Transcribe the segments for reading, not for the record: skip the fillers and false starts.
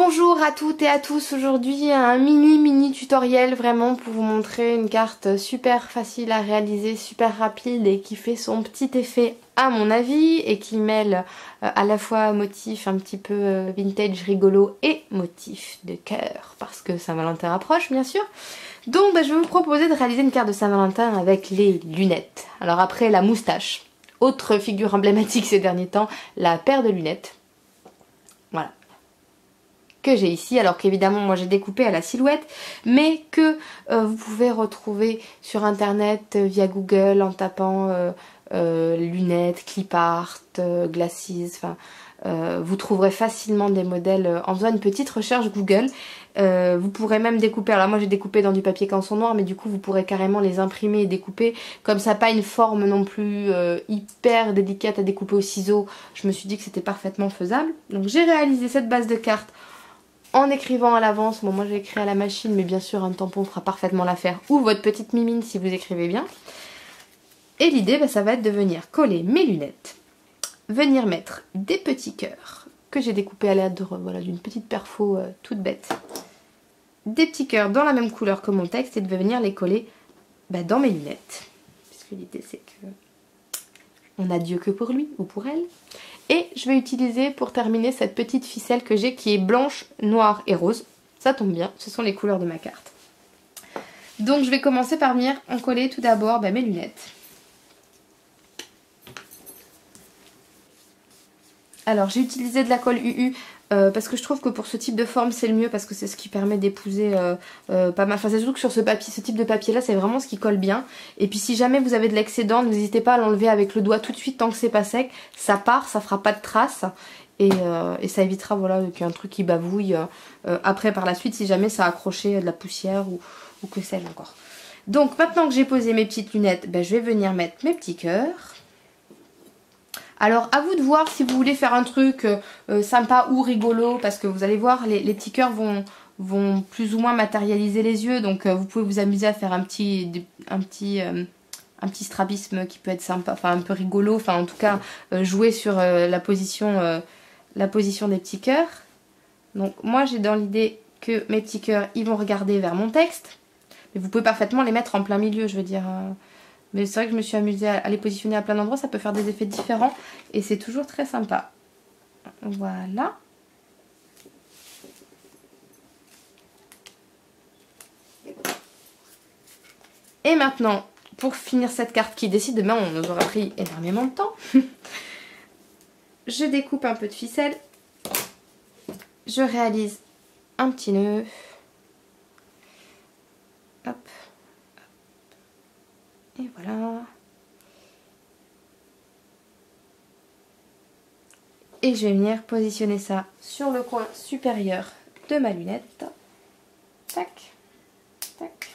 Bonjour à toutes et à tous, aujourd'hui un mini tutoriel vraiment pour vous montrer une carte super facile à réaliser, super rapide et qui fait son petit effet à mon avis et qui mêle à la fois motif un petit peu vintage rigolo et motif de cœur parce que Saint-Valentin approche bien sûr. Donc je vais vous proposer de réaliser une carte de Saint-Valentin avec les lunettes. Alors après la moustache, autre figure emblématique ces derniers temps, la paire de lunettes. Voilà. Que j'ai ici, alors qu'évidemment moi j'ai découpé à la silhouette, mais que vous pouvez retrouver sur internet via Google en tapant lunettes, clip art, glasses, enfin vous trouverez facilement des modèles en faisant une petite recherche Google. Vous pourrez même découper, alors moi j'ai découpé dans du papier canson noir, mais du coup vous pourrez carrément les imprimer et découper, comme ça pas une forme non plus hyper délicate à découper au ciseau. Je me suis dit que c'était parfaitement faisable, donc j'ai réalisé cette base de cartes en écrivant à l'avance. Bon, moi j'ai écrit à la machine, mais bien sûr un tampon fera parfaitement l'affaire, ou votre petite mimine si vous écrivez bien. Et l'idée, ça va être de venir coller mes lunettes, venir mettre des petits cœurs que j'ai découpés à l'aide d'une petite perfo toute bête, des petits cœurs dans la même couleur que mon texte et de venir les coller dans mes lunettes, puisque l'idée c'est que on n'a Dieu que pour lui ou pour elle. Et je vais utiliser pour terminer cette petite ficelle que j'ai qui est blanche, noire et rose. Ça tombe bien, ce sont les couleurs de ma carte. Donc je vais commencer par venir en coller tout d'abord mes lunettes. Alors j'ai utilisé de la colle UU parce que je trouve que pour ce type de forme c'est le mieux, parce que c'est ce qui permet d'épouser pas mal. Enfin c'est surtout que sur ce type de papier là c'est vraiment ce qui colle bien. Et puis si jamais vous avez de l'excédent, n'hésitez pas à l'enlever avec le doigt tout de suite tant que c'est pas sec. Ça part, ça fera pas de traces et ça évitera qu'il y ait un truc qui bavouille après par la suite si jamais ça a accroché de la poussière ou que sais-je encore. Donc maintenant que j'ai posé mes petites lunettes, je vais venir mettre mes petits cœurs. Alors à vous de voir si vous voulez faire un truc sympa ou rigolo, parce que vous allez voir les petits cœurs vont plus ou moins matérialiser les yeux, donc vous pouvez vous amuser à faire un petit strabisme qui peut être sympa, enfin un peu rigolo, enfin en tout cas jouer sur la position des petits cœurs. Donc moi j'ai dans l'idée que mes petits cœurs ils vont regarder vers mon texte, mais vous pouvez parfaitement les mettre en plein milieu, je veux dire. Mais c'est vrai que je me suis amusée à les positionner à plein d'endroits, ça peut faire des effets différents et c'est toujours très sympa. Voilà. Et maintenant, pour finir cette carte qui décidément on nous aura pris énormément de temps, je découpe un peu de ficelle, je réalise un petit nœud, hop. Et voilà. Et je vais venir positionner ça sur le coin supérieur de ma lunette. Tac, tac.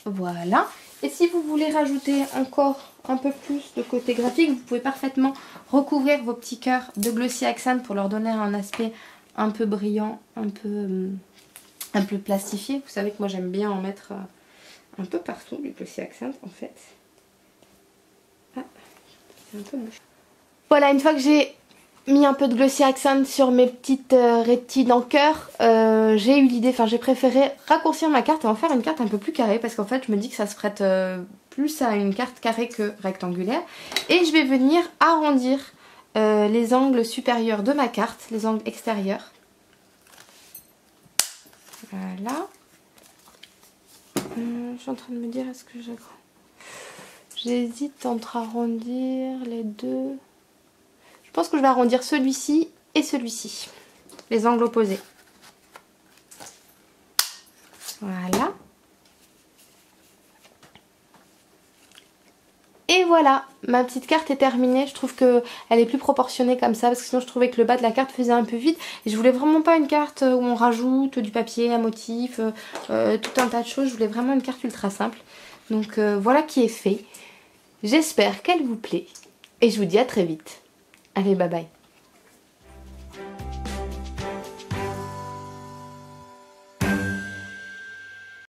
Voilà. Et si vous voulez rajouter encore un peu plus de côté graphique, vous pouvez parfaitement recouvrir vos petits cœurs de glossy accent pour leur donner un aspect un peu brillant, un peu plastifié. Vous savez que moi j'aime bien en mettre un peu partout du glossy accent en fait. Ah, c'est un peu moche. Voilà, une fois que j'ai mis un peu de glossy accent sur mes petites rétines en cœur, j'ai eu l'idée, j'ai préféré raccourcir ma carte et en faire une carte un peu plus carrée, parce qu'en fait je me dis que ça se prête plus à une carte carrée que rectangulaire. Et je vais venir arrondir les angles supérieurs de ma carte, les angles extérieurs. Voilà. Je suis en train de me dire, est-ce que j'hésite entre arrondir les deux. Je pense que je vais arrondir celui-ci et celui-ci, les angles opposés. Voilà. Et voilà, ma petite carte est terminée. Je trouve qu'elle est plus proportionnée comme ça, parce que sinon je trouvais que le bas de la carte faisait un peu vide. Et je voulais vraiment pas une carte où on rajoute du papier, un motif, tout un tas de choses. Je voulais vraiment une carte ultra simple. Donc voilà qui est fait. J'espère qu'elle vous plaît. Et je vous dis à très vite. Allez, bye bye.